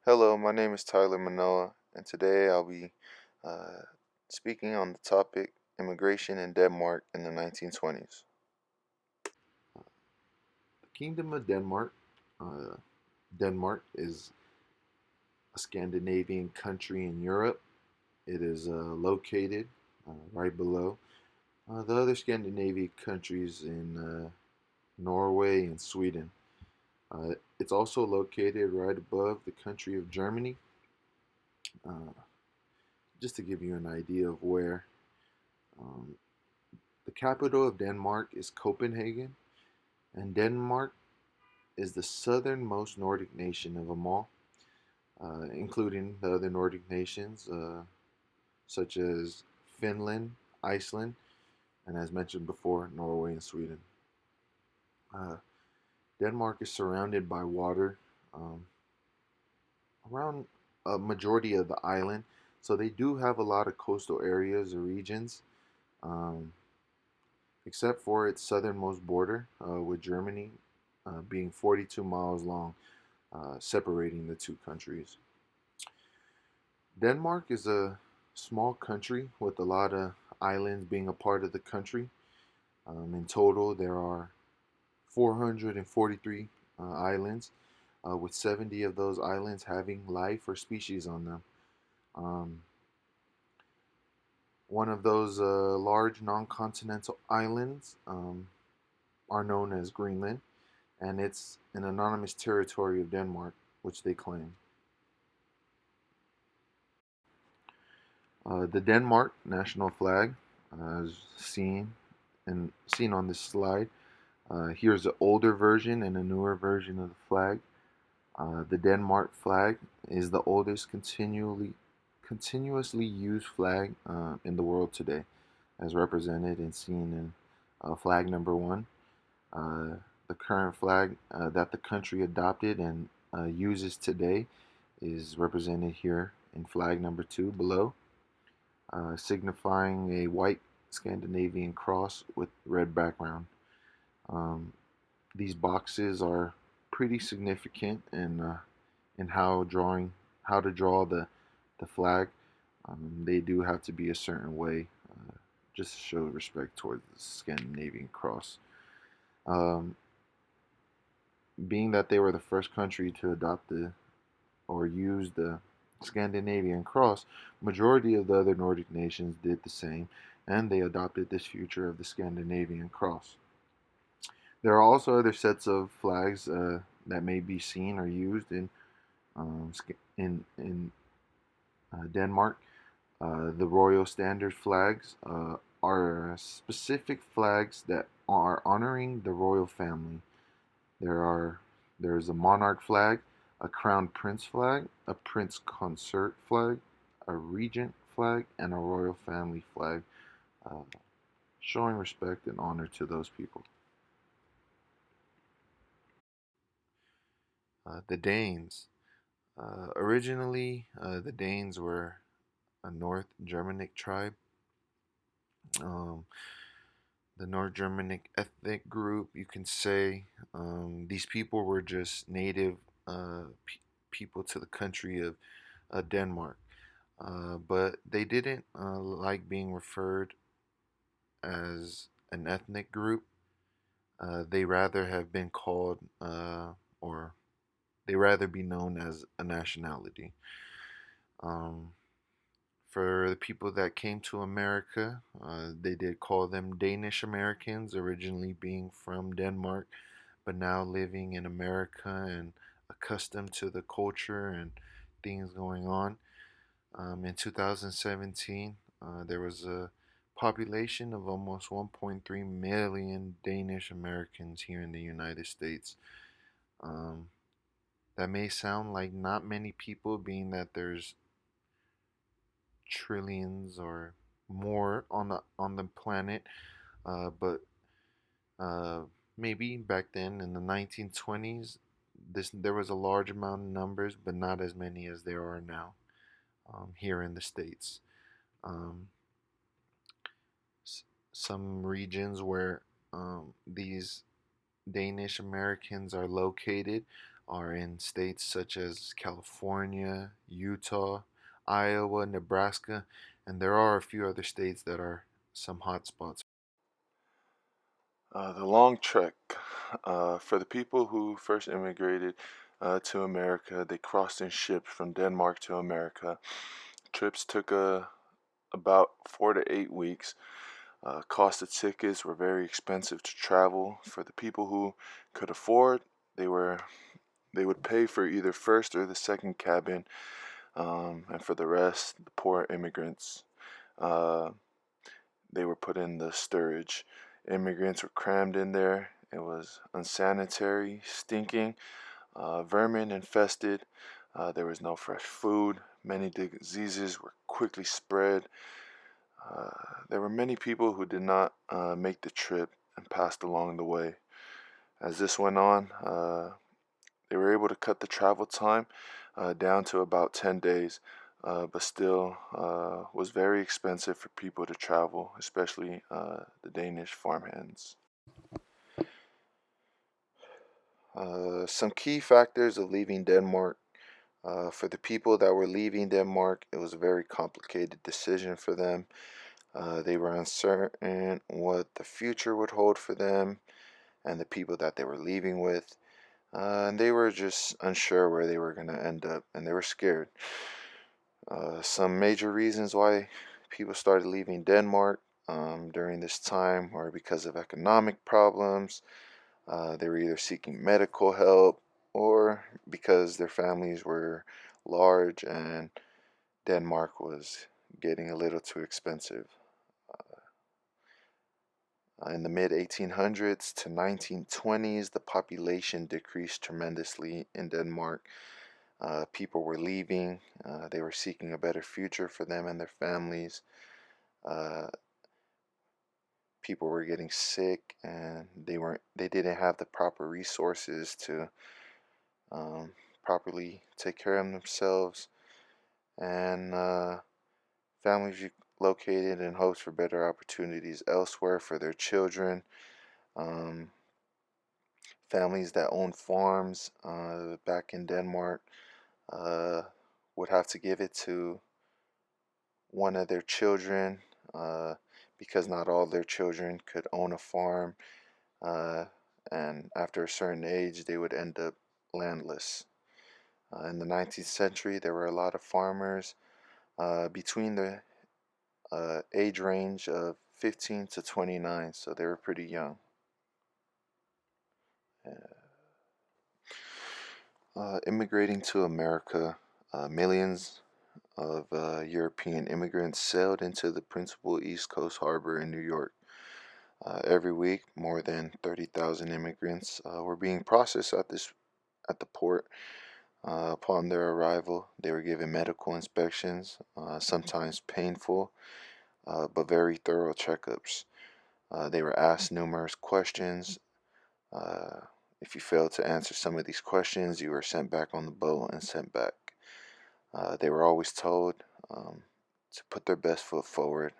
Hello, my name is Tyler Manoa, and today I'll be uh, speaking on the topic immigration in Denmark in the 1920s. The Kingdom of Denmark. Denmark is a Scandinavian country in Europe. It is located right below the other Scandinavian countries in Norway and Sweden. It's also located right above the country of Germany. Uh, just to give you an idea of where, um, the capital of Denmark is Copenhagen, and Denmark is the southernmost Nordic nation of them all, including the other Nordic nations such as Finland, Iceland, and as mentioned before, Norway and Sweden. Uh, Denmark is surrounded by water um, around a majority of the island, so they do have a lot of coastal areas or regions, um, except for its southernmost border with Germany being 42 miles long, separating the two countries. Denmark is a small country with a lot of islands being a part of the country. In total, there are 443 islands, with 70 of those islands having life or species on them. Um, One of those large non continental islands are known as Greenland, and it's an anonymous territory of Denmark, which they claim. The Denmark national flag, as seen on this slide. Here's an older version and a newer version of the flag. The Denmark flag is the oldest continuously used flag in the world today, as represented and seen in flag number one. Uh, the current flag that the country adopted and uses today is represented here in flag number two below, signifying a white Scandinavian cross with red background. Um, these boxes are pretty significant in how to draw the flag. They do have to be a certain way, just to show respect towards the Scandinavian cross. Um, Being that they were the first country to adopt the or use the Scandinavian cross, majority of the other Nordic nations did the same, and they adopted this feature of the Scandinavian cross. There are also other sets of flags that may be seen or used um, in Denmark. The royal standard flags are specific flags that are honoring the royal family. There are there's a monarch flag, a crown prince flag, a prince consort flag, a regent flag, and a royal family flag, uh, showing respect and honor to those people. The Danes. Originally, the Danes were a North Germanic tribe. Um, the North Germanic ethnic group, you can say. These people were just native people to the country of Denmark. But they didn't like being referred as an ethnic group. They rather have been called, or they rather be known as a nationality. Um, for the people that came to America, they did call them Danish Americans, originally being from Denmark, but now living in America and accustomed to the culture and things going on. In 2017, there was a population of almost 1.3 million Danish Americans here in the United States. Um, that may sound like not many people, being that there's trillions or more on the planet, but uh, maybe back then in the 1920s, this there was a large amount of numbers, but not as many as there are now here in the states. Um, some regions where these Danish Americans are located are in states such as California, Utah, Iowa, Nebraska, and there are a few other states that are some hot spots. The long trek. For the people who first immigrated to America, they crossed in ships from Denmark to America. Trips took about 4 to 8 weeks. Cost of tickets were very expensive to travel. For the people who could afford, they were they would pay for either first or the second cabin, and for the rest, the poor immigrants, uh, they were put in the steerage. Immigrants were crammed in there. It was unsanitary, stinking, vermin infested. There was no fresh food. Many diseases were quickly spread. There were many people who did not make the trip and passed along the way. As this went on, they were able to cut the travel time down to about 10 days, but still was very expensive for people to travel, especially the Danish farmhands. Some key factors of leaving Denmark. For the people that were leaving Denmark, it was a very complicated decision for them. They were uncertain what the future would hold for them and the people that they were leaving with. And they were just unsure where they were going to end up, and they were scared. Some major reasons why people started leaving Denmark during this time were because of economic problems. They were either seeking medical help or because their families were large and Denmark was getting a little too expensive. In the mid 1800s to 1920s, the population decreased tremendously in Denmark. People were leaving. They were seeking a better future for them and their families. Uh, People were getting sick, and they didn't have the proper resources to um, properly take care of themselves. And families located in hopes for better opportunities elsewhere for their children. Um, Families that own farms back in Denmark uh, would have to give it to one of their children uh, because not all their children could own a farm. Uh, and after a certain age, they would end up landless. In the 19th century, there were a lot of farmers between the age range of 15 to 29, so they were pretty young. Immigrating to America, millions of European immigrants sailed into the principal East Coast harbor in New York. Every week, more than 30,000 immigrants were being processed at the port. Upon their arrival, they were given medical inspections, sometimes painful, but very thorough checkups. They were asked numerous questions. Uh, if you failed to answer some of these questions, you were sent back on the boat and sent back. They were always told um, to put their best foot forward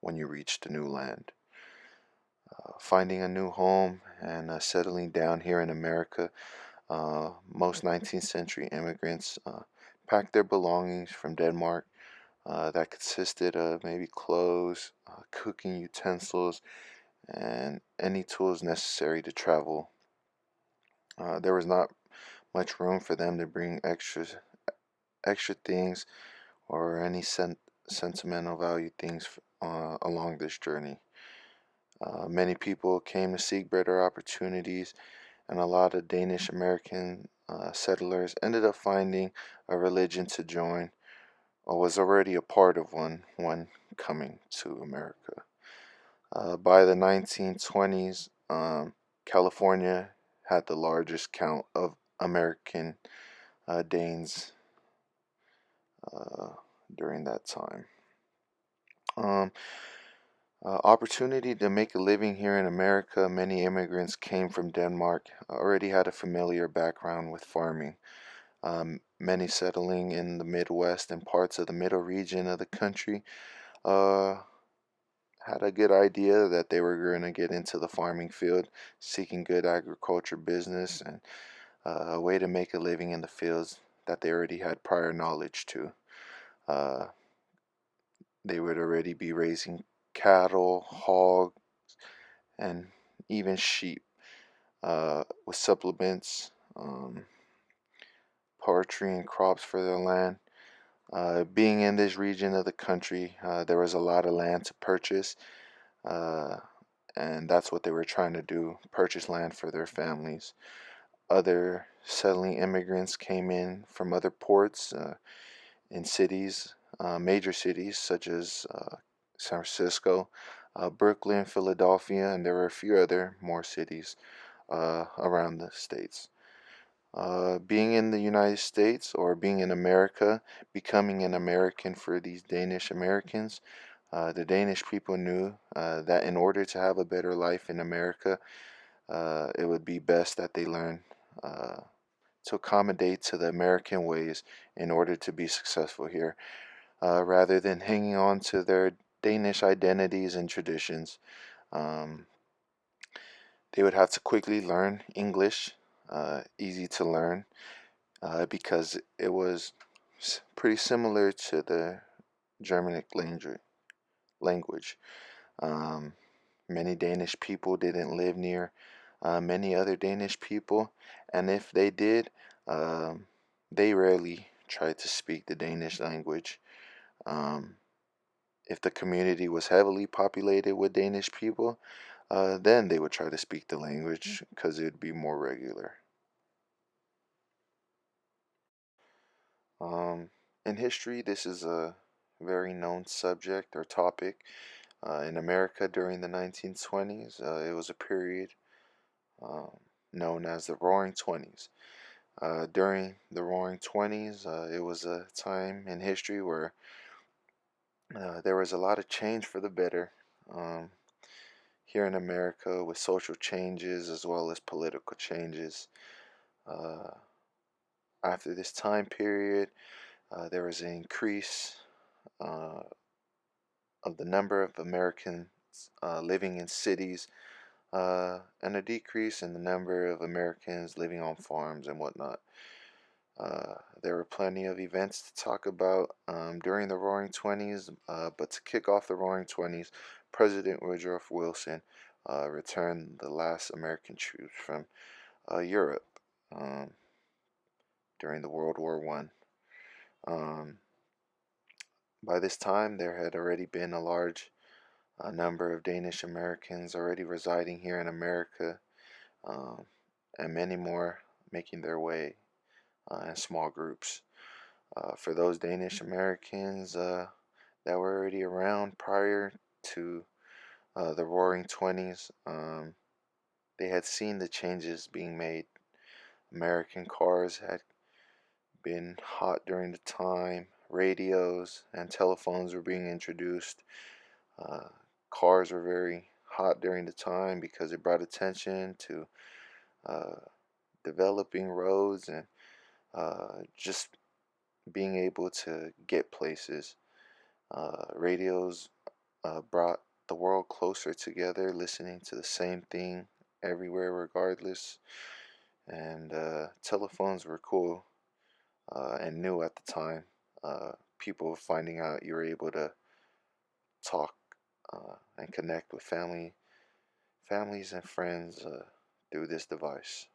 when you reached a new land. Finding a new home and settling down here in America, most 19th century immigrants packed their belongings from Denmark that consisted of maybe clothes, cooking utensils, and any tools necessary to travel. There was not much room for them to bring extra things or any sentimental value things along this journey. Many people came to seek better opportunities, and a lot of Danish American settlers ended up finding a religion to join or was already a part of one when coming to America. By the 1920s, California had the largest count of American Danes uh, during that time. Um, Opportunity to make a living here in America. Many immigrants came from Denmark, already had a familiar background with farming. Many settling in the Midwest and parts of the middle region of the country uh, had a good idea that they were going to get into the farming field, seeking good agriculture business, and a way to make a living in the fields that they already had prior knowledge to. Uh, they would already be raising cattle, hogs, and even sheep with supplements, poultry, and crops for their land. Being in this region of the country, there was a lot of land to purchase, uh, and that's what they were trying to do, purchase land for their families. Other settling immigrants came in from other ports in cities, major cities such as San Francisco, Brooklyn, Philadelphia, and there were a few other more cities around the states. Being in the United States or being in America, becoming an American for these Danish Americans, the Danish people knew that in order to have a better life in America, it would be best that they learn to accommodate to the American ways in order to be successful here, rather than hanging on to their Danish identities and traditions. Um, they would have to quickly learn English, easy to learn, because it was pretty similar to the Germanic language. Um, Many Danish people didn't live near many other Danish people, and if they did, um, they rarely tried to speak the Danish language. Um, if the community was heavily populated with Danish people, then they would try to speak the language because it would be more regular. Um, in history, this is a very known subject or topic. In America during the 1920s, it was a period um, known as the Roaring Twenties. During the Roaring Twenties, it was a time in history where there was a lot of change for the better um, here in America with social changes as well as political changes. Uh, After this time period, there was an increase uh, of the number of Americans living in cities and a decrease in the number of Americans living on farms and whatnot. There were plenty of events to talk about during the Roaring Twenties, but to kick off the Roaring Twenties, President Woodrow Wilson returned the last American troops from Europe um, during the World War One. Um, by this time, there had already been a large number of Danish Americans already residing here in America, um, and many more making their way in small groups. For those Danish Americans that were already around prior to the Roaring Twenties, they had seen the changes being made. American cars had been hot during the time, radios and telephones were being introduced. Uh, Cars were very hot during the time because it brought attention to uh, developing roads and just being able to get places. Radios brought the world closer together, listening to the same thing everywhere, regardless. And telephones were cool and new at the time. People finding out you were able to talk and connect with families and friends through this device.